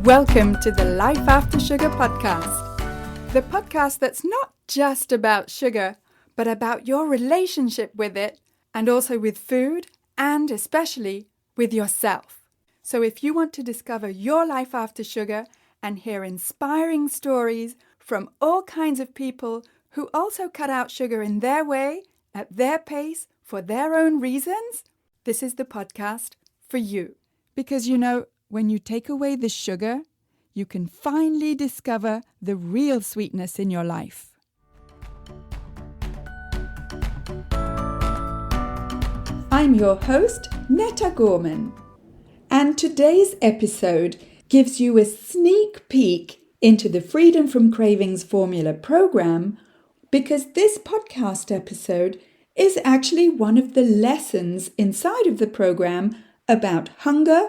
Welcome to the Life After Sugar podcast, the podcast that's not just about sugar, but about your relationship with it and also with food and especially with yourself. So if you want to discover your life after sugar and hear inspiring stories from all kinds of people who also cut out sugar in their way, at their pace, for their own reasons, this is the podcast for you. Because when you take away the sugar, you can finally discover the real sweetness in your life. I'm your host, Netta Gorman, and today's episode gives you a sneak peek into the Freedom from Cravings Formula program because this podcast episode is actually one of the lessons inside of the program about hunger,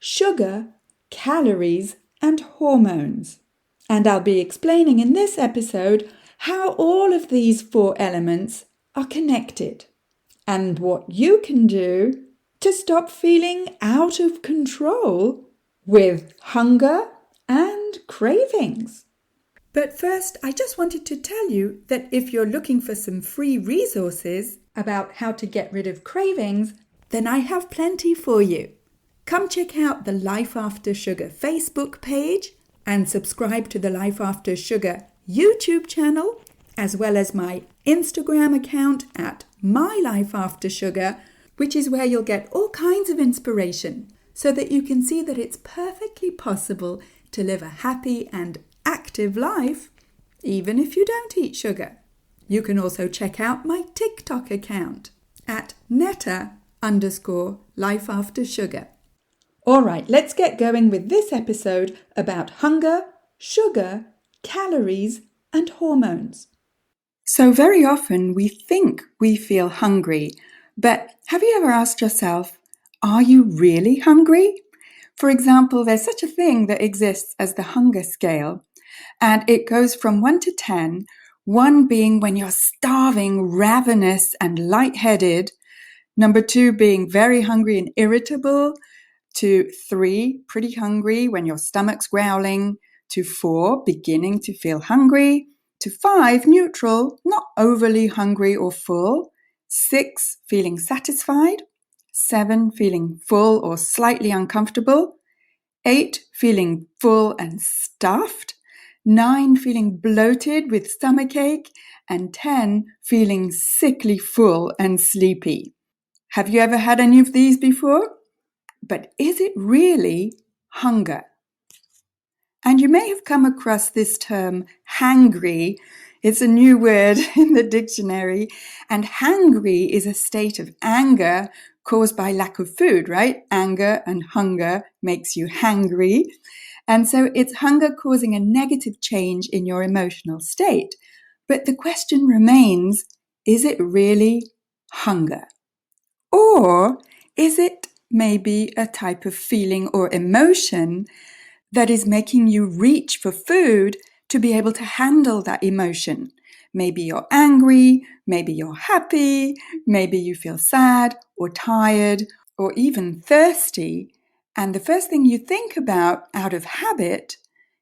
sugar, calories, and hormones. And I'll be explaining in this episode how all of these four elements are connected and what you can do to stop feeling out of control with hunger and cravings. But first, I just wanted to tell you that if you're looking for some free resources about how to get rid of cravings, then I have plenty for you. Come check out the Life After Sugar Facebook page and subscribe to the Life After Sugar YouTube channel, as well as my Instagram account at My Life After Sugar, which is where you'll get all kinds of inspiration so that you can see that it's perfectly possible to live a happy and active life even if you don't eat sugar. You can also check out my TikTok account at Netta_Life After Sugar. All right, let's get going with this episode about hunger, sugar, calories, and hormones. So very often we think we feel hungry, but have you ever asked yourself, are you really hungry? For example, there's such a thing that exists as the hunger scale, and it goes from 1 to 10, 1 being when you're starving, ravenous, and lightheaded, number 2 being very hungry and irritable, to 3, pretty hungry when your stomach's growling, to 4, beginning to feel hungry, to 5, neutral, not overly hungry or full, 6, feeling satisfied, 7, feeling full or slightly uncomfortable, 8, feeling full and stuffed, 9, feeling bloated with stomachache, and 10, feeling sickly full and sleepy. Have you ever had any of these before? But is it really hunger? And you may have come across this term, hangry. It's a new word in the dictionary. And hangry is a state of anger caused by lack of food, right? Anger and hunger makes you hangry. And so it's hunger causing a negative change in your emotional state. But the question remains, is it really hunger? Or is it maybe a type of feeling or emotion that is making you reach for food to be able to handle that emotion? Maybe you're angry, maybe you're happy, maybe you feel sad or tired or even thirsty. And the first thing you think about out of habit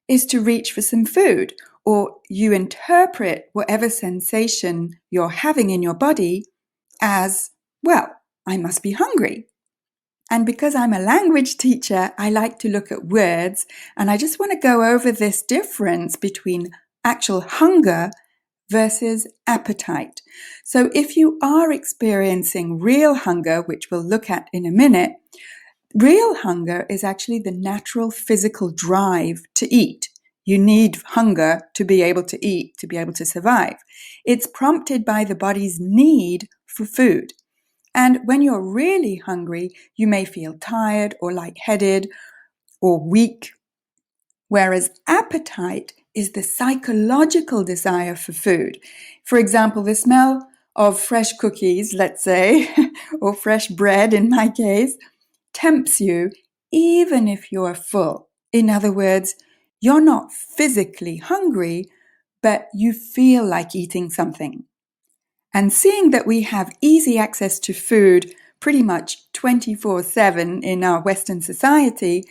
is to reach for some food, or you interpret whatever sensation you're having in your body as, well, I must be hungry. And because I'm a language teacher, I like to look at words, and I just want to go over this difference between actual hunger versus appetite. So if you are experiencing real hunger, which we'll look at in a minute, real hunger is actually the natural physical drive to eat. You need hunger to be able to eat, to be able to survive. It's prompted by the body's need for food. And when you're really hungry, you may feel tired or lightheaded or weak. Whereas appetite is the psychological desire for food. For example, the smell of fresh cookies, let's say, or fresh bread in my case, tempts you even if you're full. In other words, you're not physically hungry, but you feel like eating something. And seeing that we have easy access to food pretty much 24/7 in our Western society,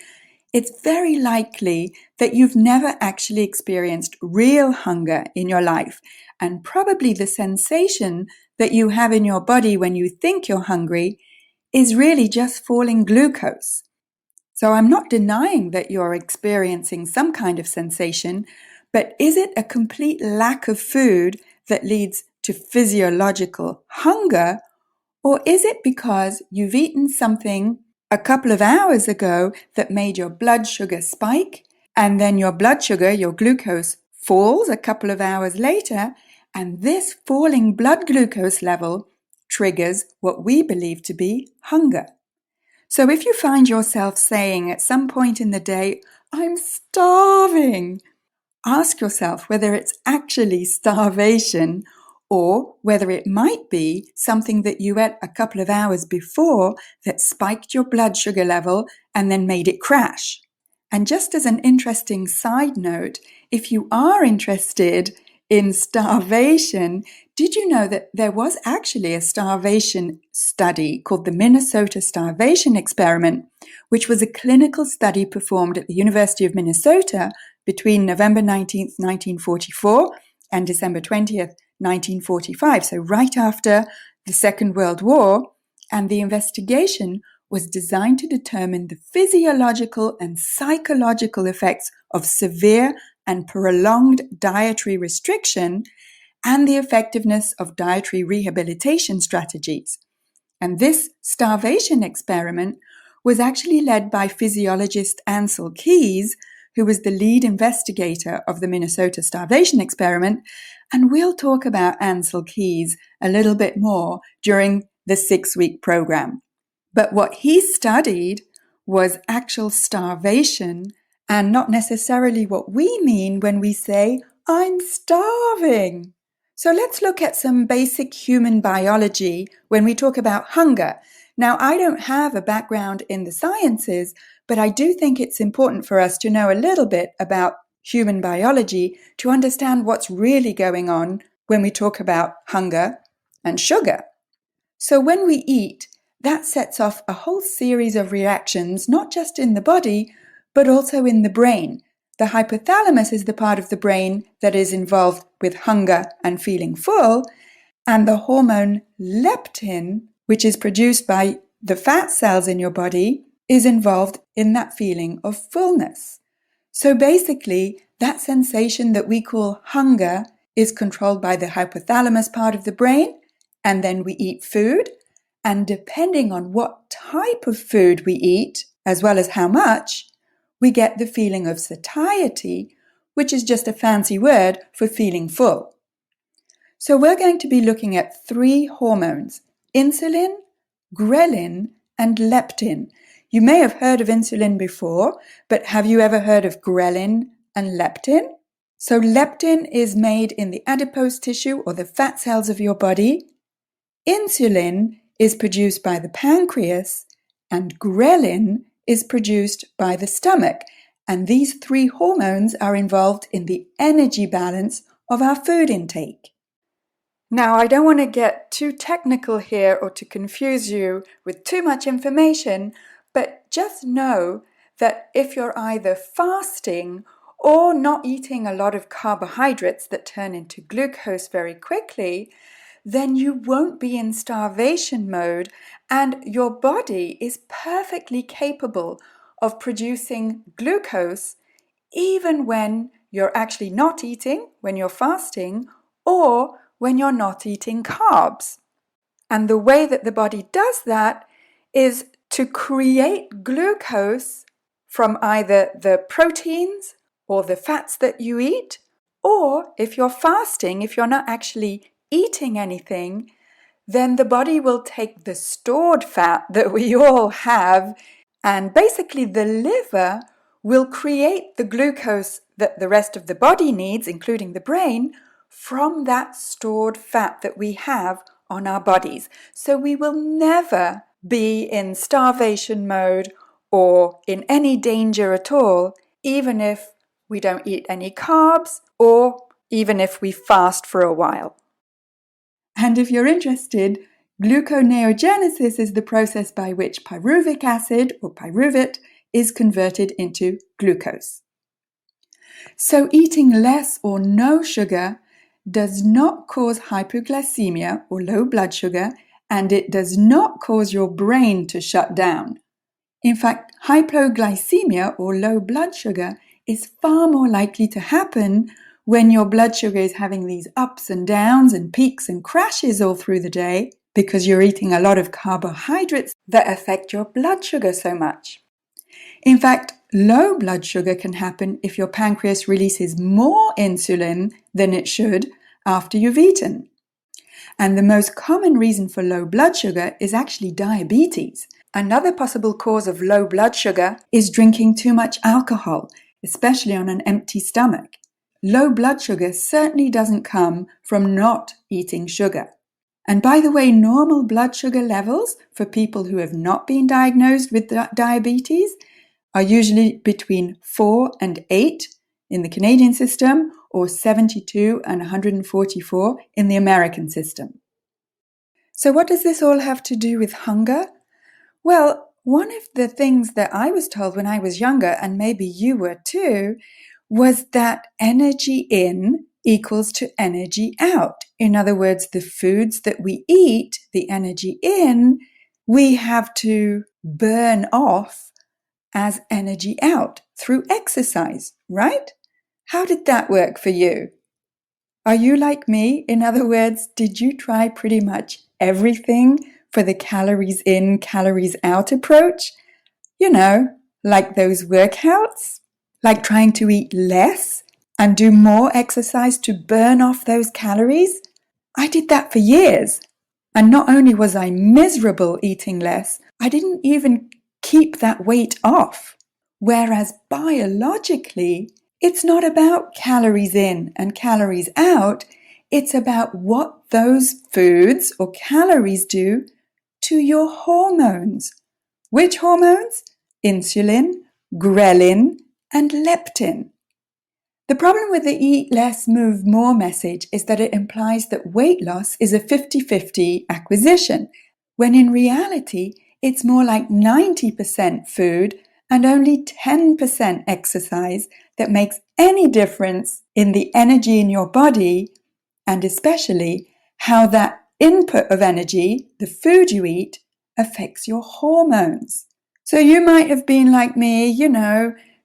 it's very likely that you've never actually experienced real hunger in your life, and probably the sensation that you have in your body when you think you're hungry is really just falling glucose. So I'm not denying that you're experiencing some kind of sensation, but is it a complete lack of food that leads to physiological hunger, or is it because you've eaten something a couple of hours ago that made your blood sugar spike, and then your blood sugar, your glucose, falls a couple of hours later, and this falling blood glucose level triggers what we believe to be hunger? So if you find yourself saying at some point in the day, "I'm starving," ask yourself whether it's actually starvation or whether it might be something that you ate a couple of hours before that spiked your blood sugar level and then made it crash. And just as an interesting side note, if you are interested in starvation, did you know that there was actually a starvation study called the Minnesota Starvation Experiment, which was a clinical study performed at the University of Minnesota between November 19th, 1944 and December 20th, 1945, so right after the Second World War, and the investigation was designed to determine the physiological and psychological effects of severe and prolonged dietary restriction and the effectiveness of dietary rehabilitation strategies. And this starvation experiment was actually led by physiologist Ansel Keys, who was the lead investigator of the Minnesota Starvation Experiment, and we'll talk about Ansel Keys a little bit more during the 6-week program. But what he studied was actual starvation and not necessarily what we mean when we say, "I'm starving." So let's look at some basic human biology when we talk about hunger. Now, I don't have a background in the sciences, but I do think it's important for us to know a little bit about human biology to understand what's really going on when we talk about hunger and sugar. So when we eat, that sets off a whole series of reactions, not just in the body, but also in the brain. The hypothalamus is the part of the brain that is involved with hunger and feeling full, and the hormone leptin, which is produced by the fat cells in your body, is involved in that feeling of fullness. So basically, that sensation that we call hunger is controlled by the hypothalamus part of the brain, and then we eat food, and depending on what type of food we eat, as well as how much, we get the feeling of satiety, which is just a fancy word for feeling full. So we're going to be looking at 3 hormones: insulin, ghrelin, and leptin. You may have heard of insulin before, but have you ever heard of ghrelin and leptin? So leptin is made in the adipose tissue or the fat cells of your body. Insulin is produced by the pancreas, and ghrelin is produced by the stomach. And these 3 hormones are involved in the energy balance of our food intake. Now, I don't want to get too technical here or to confuse you with too much information, but just know that if you're either fasting or not eating a lot of carbohydrates that turn into glucose very quickly, then you won't be in starvation mode, and your body is perfectly capable of producing glucose even when you're actually not eating, when you're fasting, or when you're not eating carbs. And the way that the body does that is to create glucose from either the proteins or the fats that you eat, or if you're fasting, if you're not actually eating anything, then the body will take the stored fat that we all have, and basically the liver will create the glucose that the rest of the body needs, including the brain, from that stored fat that we have on our bodies. So we will never be in starvation mode or in any danger at all, even if we don't eat any carbs or even if we fast for a while. And if you're interested, gluconeogenesis is the process by which pyruvic acid or pyruvate is converted into glucose. So eating less or no sugar does not cause hypoglycemia or low blood sugar, and it does not cause your brain to shut down. In fact, hypoglycemia or low blood sugar is far more likely to happen when your blood sugar is having these ups and downs and peaks and crashes all through the day because you're eating a lot of carbohydrates that affect your blood sugar so much. In fact, low blood sugar can happen if your pancreas releases more insulin than it should after you've eaten. And the most common reason for low blood sugar is actually diabetes. Another possible cause of low blood sugar is drinking too much alcohol, especially on an empty stomach. Low blood sugar certainly doesn't come from not eating sugar. And by the way, normal blood sugar levels for people who have not been diagnosed with diabetes are usually between 4 and 8 in the Canadian system or 72 and 144 in the American system. So what does this all have to do with hunger? Well, one of the things that I was told when I was younger, and maybe you were too, was that energy in equals to energy out. In other words, the foods that we eat, the energy in, we have to burn off as energy out through exercise, right? How did that work for you? Are you like me? In other words, did you try pretty much everything for the calories in, calories out approach? You know, like those workouts, like trying to eat less and do more exercise to burn off those calories? I did that for years. And not only was I miserable eating less, I didn't even keep that weight off. Whereas biologically, it's not about calories in and calories out. It's about what those foods or calories do to your hormones. Which hormones? Insulin, ghrelin, and leptin. The problem with the eat less, move more message is that it implies that weight loss is a 50-50 acquisition, when in reality, it's more like 90% food and only 10% exercise that makes any difference in the energy in your body, and especially how that input of energy, the food you eat, affects your hormones. So you might have been like me,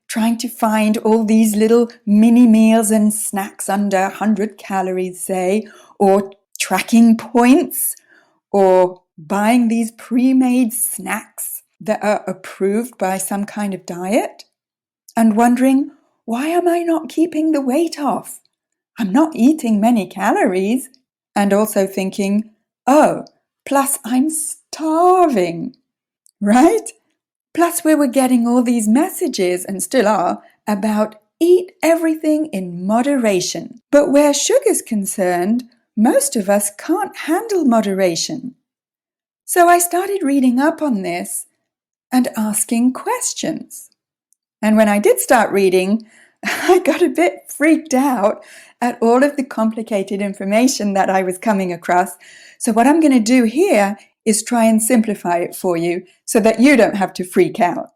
trying to find all these little mini meals and snacks under 100 calories, say, or tracking points, or buying these pre-made snacks that are approved by some kind of diet, and wondering, why am I not keeping the weight off? I'm not eating many calories. And also thinking, oh, plus I'm starving, right? Plus we were getting all these messages, and still are, about eat everything in moderation. But where sugar's concerned, most of us can't handle moderation. So I started reading up on this and asking questions. And when I did start reading, I got a bit freaked out at all of the complicated information that I was coming across. So what I'm going to do here is try and simplify it for you so that you don't have to freak out.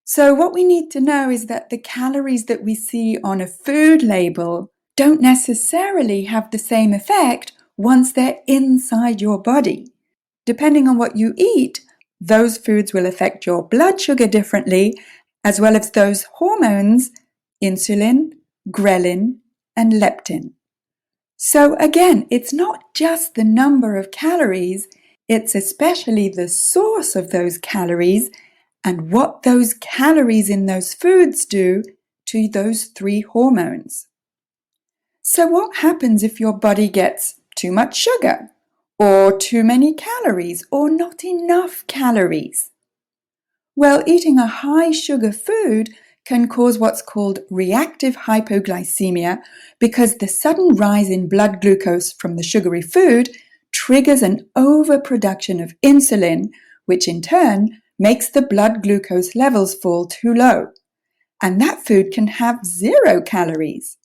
So what we need to know is that the calories that we see on a food label don't necessarily have the same effect once they're inside your body. Depending on what you eat, those foods will affect your blood sugar differently, as well as those hormones, insulin, ghrelin, and leptin. So again, it's not just the number of calories, it's especially the source of those calories and what those calories in those foods do to those 3 hormones. So what happens if your body gets too much sugar, or too many calories, or not enough calories? Well, eating a high sugar food can cause what's called reactive hypoglycemia because the sudden rise in blood glucose from the sugary food triggers an overproduction of insulin, which in turn makes the blood glucose levels fall too low. And that food can have 0 calories.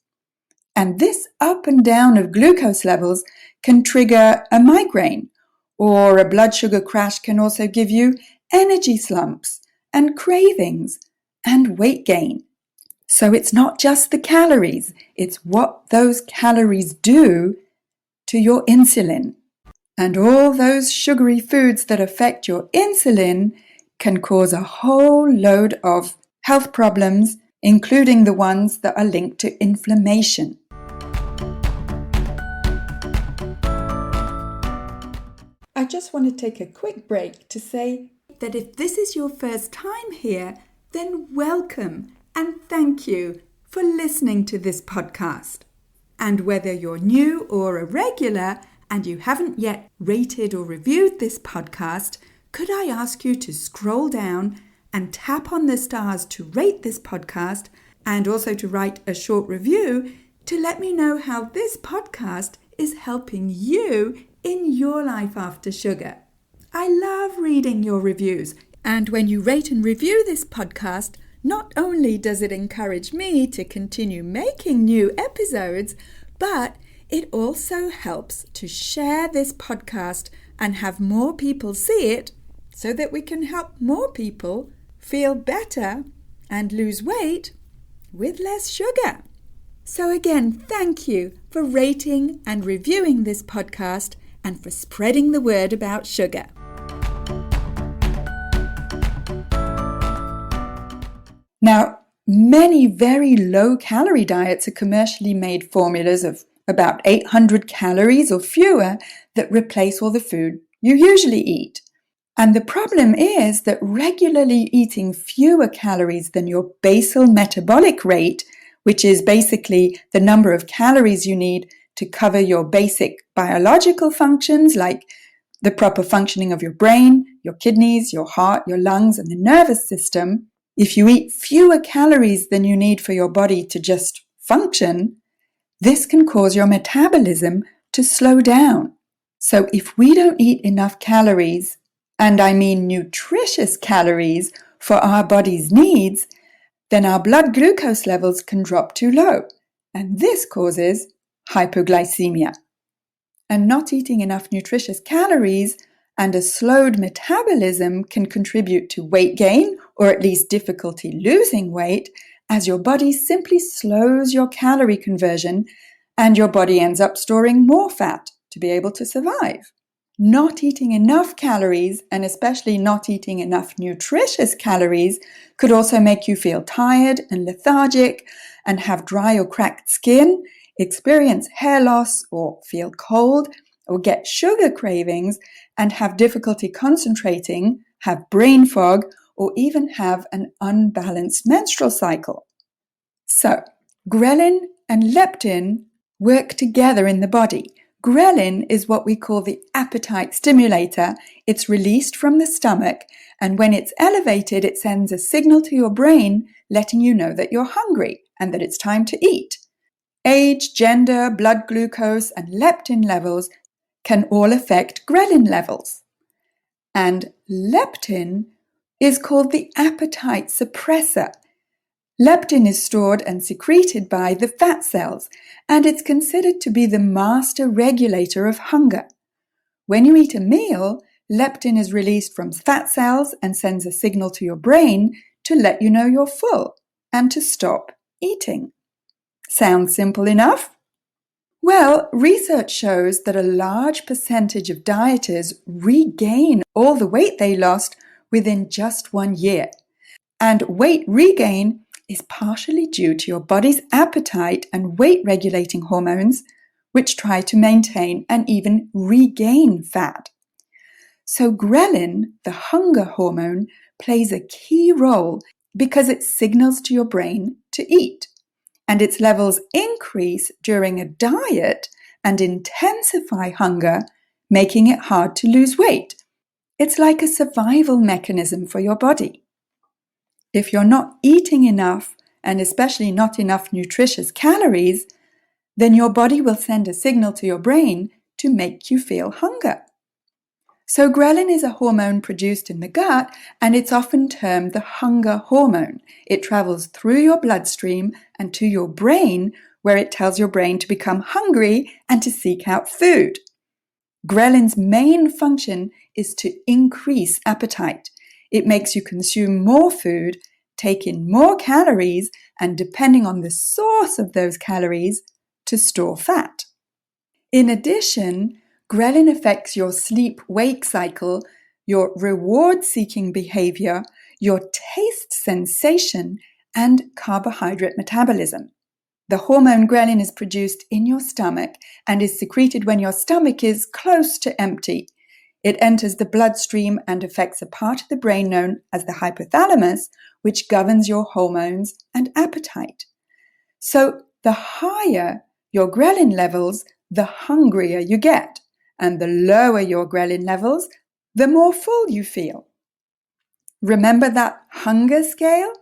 And this up and down of glucose levels can trigger a migraine, or a blood sugar crash can also give you energy slumps and cravings and weight gain. So it's not just the calories, it's what those calories do to your insulin. And all those sugary foods that affect your insulin can cause a whole load of health problems, including the ones that are linked to inflammation. I just want to take a quick break to say that if this is your first time here, then welcome and thank you for listening to this podcast. And whether you're new or a regular and you haven't yet rated or reviewed this podcast, could I ask you to scroll down and tap on the stars to rate this podcast and also to write a short review to let me know how this podcast is helping you in your life after sugar. I love reading your reviews, and when you rate and review this podcast, not only does it encourage me to continue making new episodes, but it also helps to share this podcast and have more people see it so that we can help more people feel better and lose weight with less sugar. So again, thank you for rating and reviewing this podcast and for spreading the word about sugar. Now, many very low-calorie diets are commercially made formulas of about 800 calories or fewer that replace all the food you usually eat. And the problem is that regularly eating fewer calories than your basal metabolic rate, which is basically the number of calories you need to cover your basic biological functions like the proper functioning of your brain, your kidneys, your heart, your lungs, and the nervous system. If you eat fewer calories than you need for your body to just function, this can cause your metabolism to slow down. So if we don't eat enough calories, and I mean nutritious calories, for our body's needs, then our blood glucose levels can drop too low, and this causes hypoglycemia. And not eating enough nutritious calories and a slowed metabolism can contribute to weight gain, or at least difficulty losing weight, as your body simply slows your calorie conversion and your body ends up storing more fat to be able to survive. Not eating enough calories, and especially not eating enough nutritious calories, could also make you feel tired and lethargic and have dry or cracked skin, experience hair loss or feel cold, or get sugar cravings and have difficulty concentrating, have brain fog, or even have an unbalanced menstrual cycle. So, ghrelin and leptin work together in the body. Ghrelin is what we call the appetite stimulator. It's released from the stomach, and when it's elevated, it sends a signal to your brain letting you know that you're hungry and that it's time to eat. Age, gender, blood glucose, and leptin levels can all affect ghrelin levels. And leptin is called the appetite suppressor. Leptin is stored and secreted by the fat cells, and it's considered to be the master regulator of hunger. When you eat a meal, leptin is released from fat cells and sends a signal to your brain to let you know you're full and to stop eating. Sounds simple enough? Well, research shows that a large percentage of dieters regain all the weight they lost within just 1 year. And weight regain is partially due to your body's appetite and weight-regulating hormones, which try to maintain and even regain fat. So ghrelin, the hunger hormone, plays a key role because it signals to your brain to eat. And its levels increase during a diet and intensify hunger, making it hard to lose weight. It's like a survival mechanism for your body. If you're not eating enough, and especially not enough nutritious calories, then your body will send a signal to your brain to make you feel hunger. So ghrelin is a hormone produced in the gut, and it's often termed the hunger hormone. It travels through your bloodstream and to your brain, where it tells your brain to become hungry and to seek out food. Ghrelin's main function is to increase appetite. It makes you consume more food take in more calories and, depending on the source of those calories, to store fat. In addition, ghrelin affects your sleep-wake cycle, your reward-seeking behavior, your taste sensation, and carbohydrate metabolism. The hormone ghrelin is produced in your stomach and is secreted when your stomach is close to empty. It enters the bloodstream and affects a part of the brain known as the hypothalamus, which governs your hormones and appetite. So the higher your ghrelin levels, the hungrier you get, and the lower your ghrelin levels, the more full you feel. Remember that hunger scale?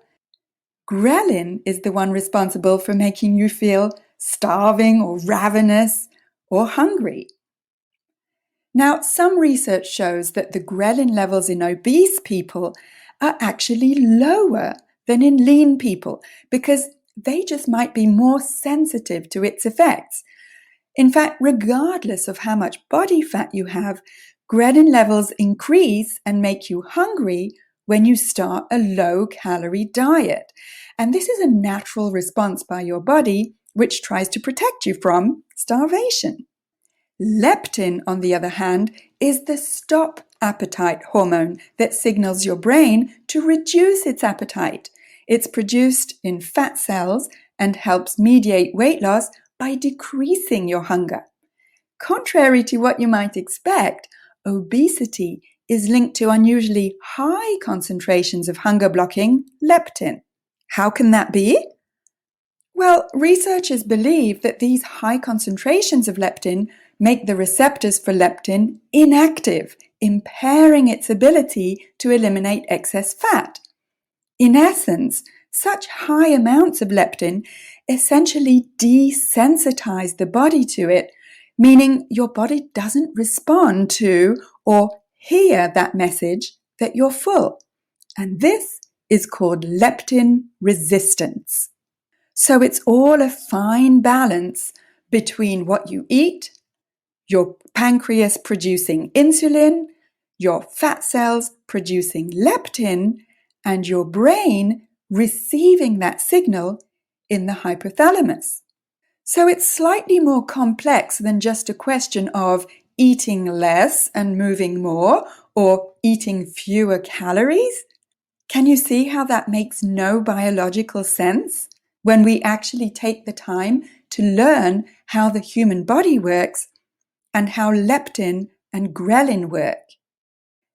Ghrelin is the one responsible for making you feel starving or ravenous or hungry. Now, some research shows that the ghrelin levels in obese people are actually lower than in lean people because they just might be more sensitive to its effects. In fact, regardless of how much body fat you have, ghrelin levels increase and make you hungry when you start a low-calorie diet. And this is a natural response by your body, which tries to protect you from starvation. Leptin, on the other hand, is the stop appetite hormone that signals your brain to reduce its appetite. It's produced in fat cells and helps mediate weight loss by decreasing your hunger. Contrary to what you might expect, obesity is linked to unusually high concentrations of hunger-blocking leptin. How can that be? Well, researchers believe that these high concentrations of leptin make the receptors for leptin inactive, impairing its ability to eliminate excess fat. In essence, such high amounts of leptin essentially desensitize the body to it, meaning your body doesn't respond to or hear that message that you're full. And this is called leptin resistance. So it's all a fine balance between what you eat, your pancreas producing insulin, your fat cells producing leptin, and your brain receiving that signal in the hypothalamus. So it's slightly more complex than just a question of eating less and moving more or eating fewer calories. Can you see how that makes no biological sense when we actually take the time to learn how the human body works and how leptin and ghrelin work?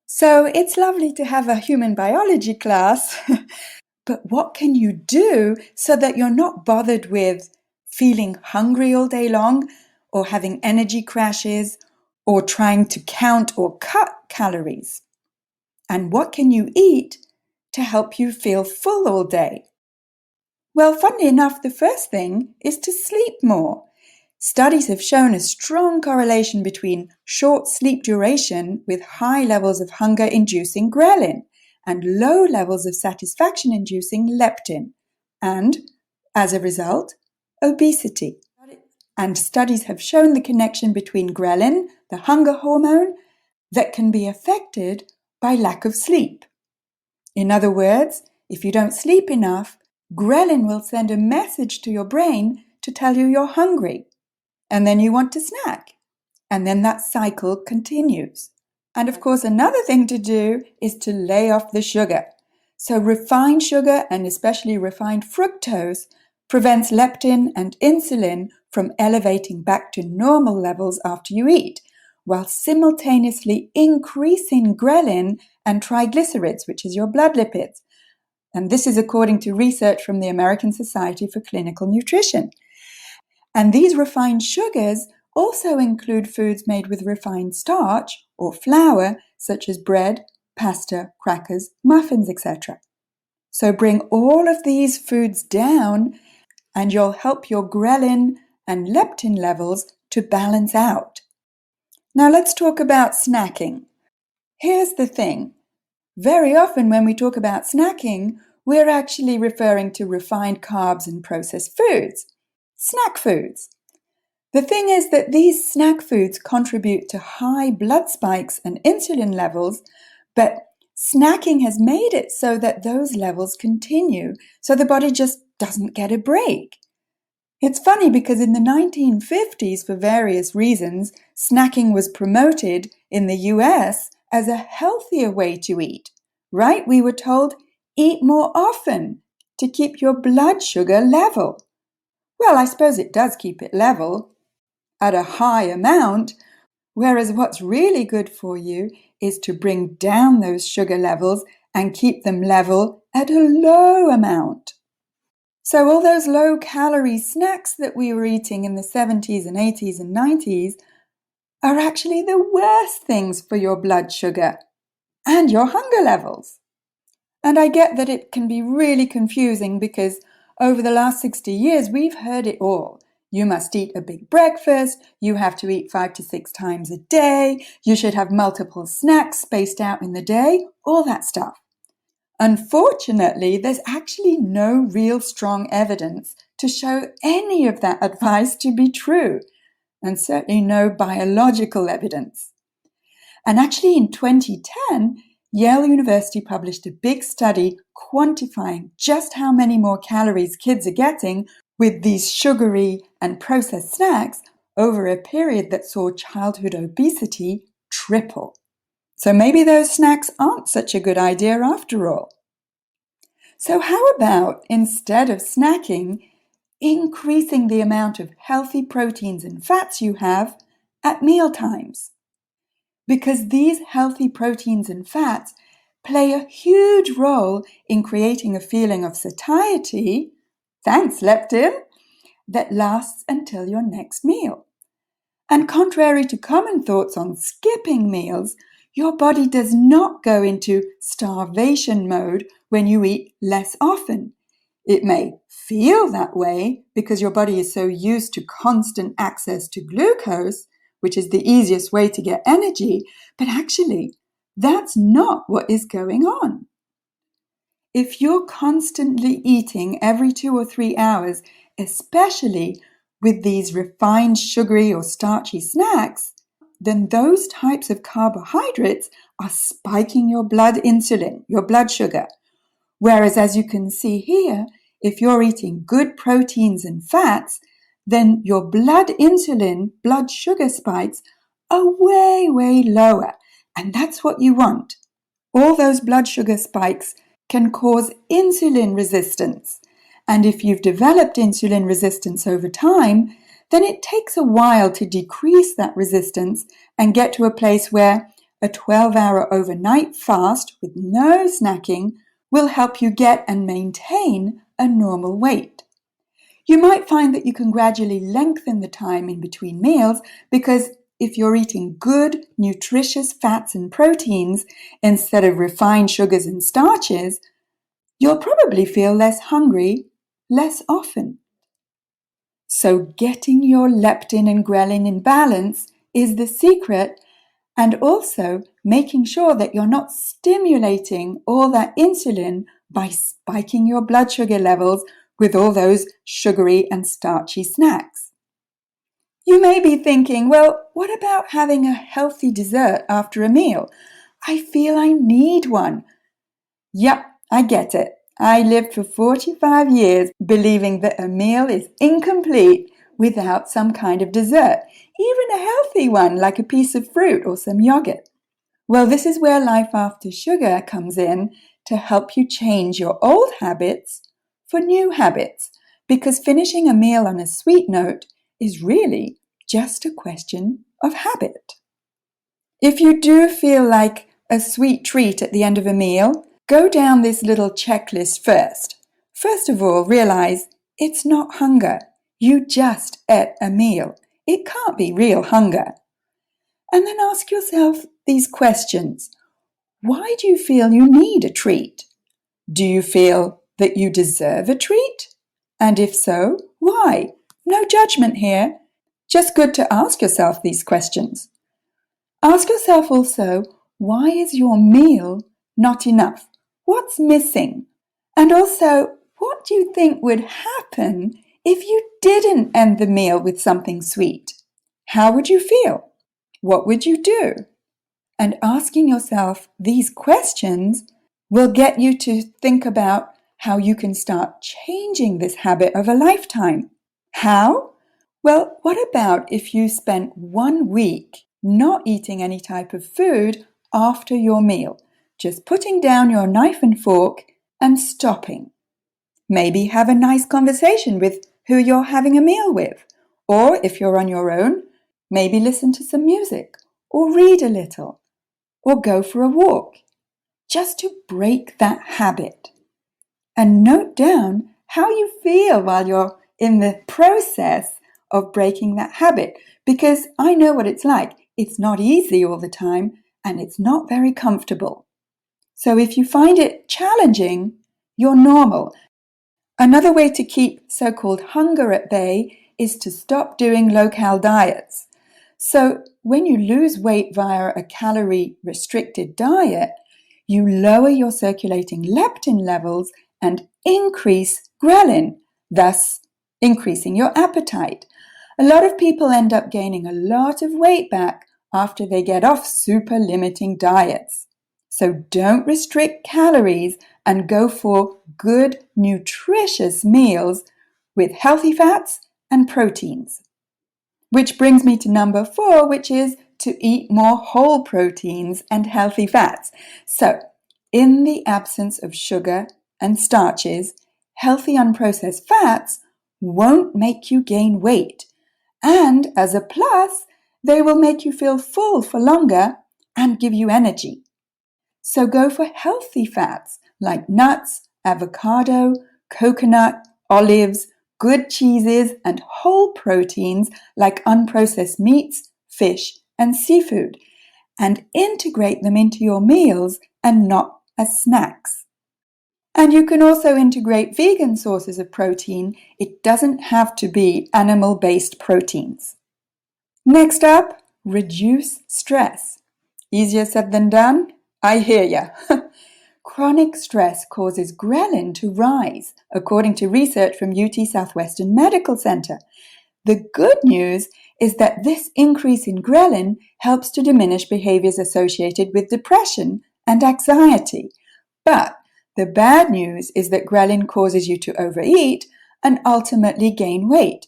So it's lovely to have a human biology class, but what can you do so that you're not bothered with feeling hungry all day long or having energy crashes or trying to count or cut calories? And what can you eat to help you feel full all day? Well, funnily enough, the first thing is to sleep more. Studies have shown a strong correlation between short sleep duration with high levels of hunger-inducing ghrelin and low levels of satisfaction-inducing leptin, and, as a result, obesity. And studies have shown the connection between ghrelin, the hunger hormone, that can be affected by lack of sleep. In other words, if you don't sleep enough, ghrelin will send a message to your brain to tell you you're hungry. And then you want to snack. And then that cycle continues. And of course, another thing to do is to lay off the sugar. So refined sugar, and especially refined fructose, prevents leptin and insulin from elevating back to normal levels after you eat, while simultaneously increasing ghrelin and triglycerides, which is your blood lipids. And this is according to research from the American Society for Clinical Nutrition. And these refined sugars also include foods made with refined starch or flour, such as bread, pasta, crackers, muffins, etc. So bring all of these foods down and you'll help your ghrelin and leptin levels to balance out. Now let's talk about snacking. Here's the thing. Very often when we talk about snacking, we're actually referring to refined carbs and processed foods. Snack foods. The thing is that these snack foods contribute to high blood spikes and insulin levels, but snacking has made it so that those levels continue, so the body just doesn't get a break. It's funny because in the 1950s, for various reasons, snacking was promoted in the US as a healthier way to eat, right? We were told, eat more often to keep your blood sugar level. Well, I suppose it does keep it level at a high amount, whereas what's really good for you is to bring down those sugar levels and keep them level at a low amount. So all those low-calorie snacks that we were eating in the 70s and 80s and 90s are actually the worst things for your blood sugar and your hunger levels. And I get that it can be really confusing because over the last 60 years, we've heard it all. You must eat a big breakfast, you have to eat 5 to 6 times a day, you should have multiple snacks spaced out in the day, all that stuff. Unfortunately, there's actually no real strong evidence to show any of that advice to be true, and certainly no biological evidence. And actually in 2010, Yale University published a big study quantifying just how many more calories kids are getting with these sugary and processed snacks over a period that saw childhood obesity triple. So maybe those snacks aren't such a good idea after all. So how about, instead of snacking, increasing the amount of healthy proteins and fats you have at meal times? Because these healthy proteins and fats play a huge role in creating a feeling of satiety, thanks leptin, that lasts until your next meal. And contrary to common thoughts on skipping meals, your body does not go into starvation mode when you eat less often. It may feel that way because your body is so used to constant access to glucose, which is the easiest way to get energy, but actually, that's not what is going on. If you're constantly eating every 2 or 3 hours, especially with these refined sugary or starchy snacks, then those types of carbohydrates are spiking your blood insulin, your blood sugar. Whereas, as you can see here, if you're eating good proteins and fats, then your blood insulin, blood sugar spikes are way, way lower. And that's what you want. All those blood sugar spikes can cause insulin resistance. And if you've developed insulin resistance over time, then it takes a while to decrease that resistance and get to a place where a 12-hour overnight fast with no snacking will help you get and maintain a normal weight. You might find that you can gradually lengthen the time in between meals because if you're eating good, nutritious fats and proteins instead of refined sugars and starches, you'll probably feel less hungry less often. So getting your leptin and ghrelin in balance is the secret, and also making sure that you're not stimulating all that insulin by spiking your blood sugar levels with all those sugary and starchy snacks. You may be thinking, well, what about having a healthy dessert after a meal? I feel I need one. Yep, I get it. I lived for 45 years believing that a meal is incomplete without some kind of dessert, even a healthy one like a piece of fruit or some yogurt. Well, this is where Life After Sugar comes in to help you change your old habits for new habits, because finishing a meal on a sweet note is really just a question of habit. If you do feel like a sweet treat at the end of a meal, go down this little checklist first. First of all, realize it's not hunger. You just ate a meal. It can't be real hunger. And then ask yourself these questions. Why do you feel you need a treat? Do you feel that you deserve a treat? And if so, why? No judgment here. Just good to ask yourself these questions. Ask yourself also, why is your meal not enough? What's missing? And also, what do you think would happen if you didn't end the meal with something sweet? How would you feel? What would you do? And asking yourself these questions will get you to think about how you can start changing this habit of a lifetime. How? Well, what about if you spent 1 week not eating any type of food after your meal? Just putting down your knife and fork and stopping. Maybe have a nice conversation with who you're having a meal with. Or if you're on your own, maybe listen to some music or read a little or go for a walk, just to break that habit. And note down how you feel while you're in the process of breaking that habit, because I know what it's like. It's not easy all the time and it's not very comfortable. So if you find it challenging, you're normal. Another way to keep so-called hunger at bay is to stop doing low-cal diets. So when you lose weight via a calorie-restricted diet, you lower your circulating leptin levels and increase ghrelin, thus increasing your appetite. A lot of people end up gaining a lot of weight back after they get off super limiting diets. So don't restrict calories and go for good, nutritious meals with healthy fats and proteins. Which brings me to number 4, which is to eat more whole proteins and healthy fats. So, in the absence of sugar and starches, healthy unprocessed fats won't make you gain weight. And as a plus, they will make you feel full for longer and give you energy. So go for healthy fats like nuts, avocado, coconut, olives, good cheeses, and whole proteins like unprocessed meats, fish, and seafood, and integrate them into your meals and not as snacks. And you can also integrate vegan sources of protein. It doesn't have to be animal-based proteins. Next up, reduce stress. Easier said than done? I hear ya. Chronic stress causes ghrelin to rise, according to research from UT Southwestern Medical Center. The good news is that this increase in ghrelin helps to diminish behaviors associated with depression and anxiety. But the bad news is that ghrelin causes you to overeat and ultimately gain weight.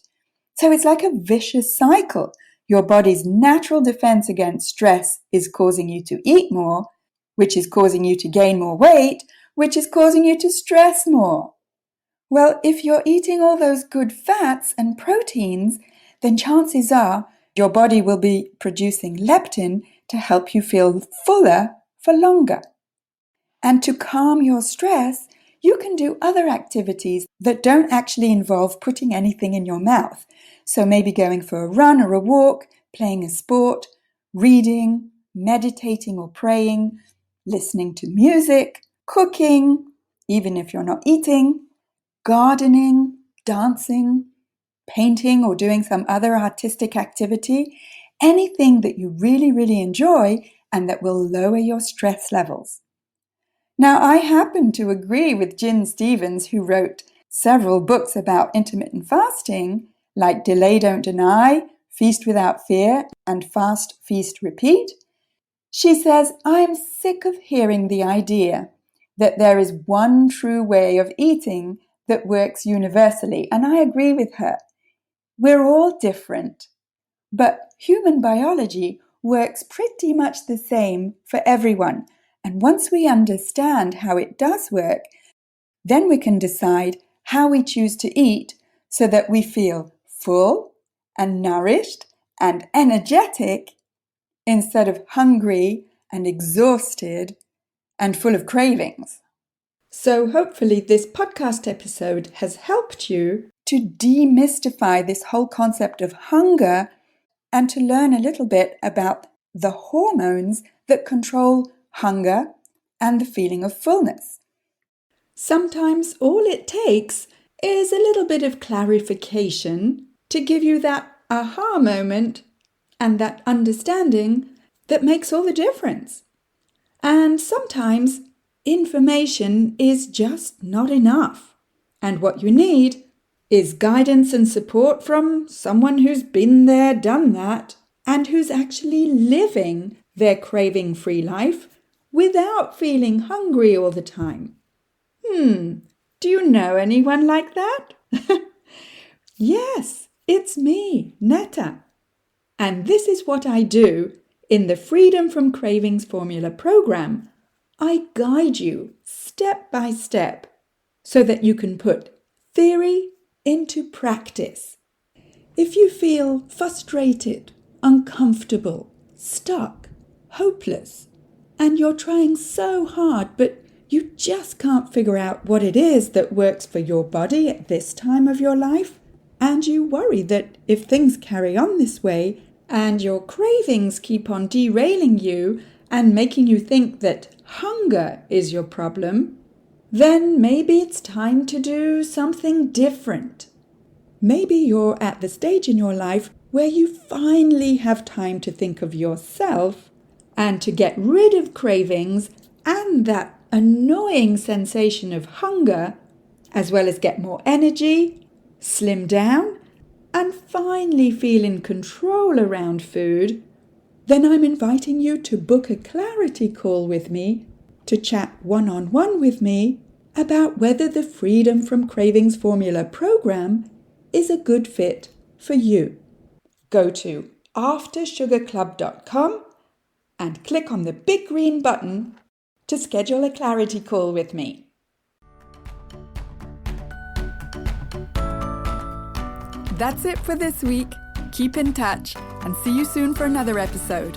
So it's like a vicious cycle. Your body's natural defense against stress is causing you to eat more, which is causing you to gain more weight, which is causing you to stress more. Well, if you're eating all those good fats and proteins, then chances are your body will be producing leptin to help you feel fuller for longer. And to calm your stress, you can do other activities that don't actually involve putting anything in your mouth. So maybe going for a run or a walk, playing a sport, reading, meditating or praying, listening to music, cooking, even if you're not eating, gardening, dancing, painting or doing some other artistic activity, anything that you really, really enjoy and that will lower your stress levels. Now, I happen to agree with Jen Stevens, who wrote several books about intermittent fasting, like Delay Don't Deny, Feast Without Fear, and Fast, Feast, Repeat. She says, I am sick of hearing the idea that there is one true way of eating that works universally, and I agree with her. We're all different, but human biology works pretty much the same for everyone. And once we understand how it does work, then we can decide how we choose to eat so that we feel full and nourished and energetic instead of hungry and exhausted and full of cravings. So hopefully this podcast episode has helped you to demystify this whole concept of hunger and to learn a little bit about the hormones that control hunger and the feeling of fullness. Sometimes all it takes is a little bit of clarification to give you that aha moment and that understanding that makes all the difference. And sometimes information is just not enough. And what you need is guidance and support from someone who's been there, done that, and who's actually living their craving-free life without feeling hungry all the time? Do you know anyone like that? Yes, it's me, Netta. And this is what I do in the Freedom from Cravings Formula program. I guide you step by step so that you can put theory into practice. If you feel frustrated, uncomfortable, stuck, hopeless, and you're trying so hard but you just can't figure out what it is that works for your body at this time of your life, and you worry that if things carry on this way and your cravings keep on derailing you and making you think that hunger is your problem, then maybe it's time to do something different. Maybe you're at the stage in your life where you finally have time to think of yourself and to get rid of cravings and that annoying sensation of hunger, as well as get more energy, slim down, and finally feel in control around food. Then I'm inviting you to book a clarity call with me to chat one-on-one with me about whether the Freedom from Cravings Formula program is a good fit for you. Go to aftersugarclub.com and click on the big green button to schedule a clarity call with me. That's it for this week. Keep in touch and see you soon for another episode.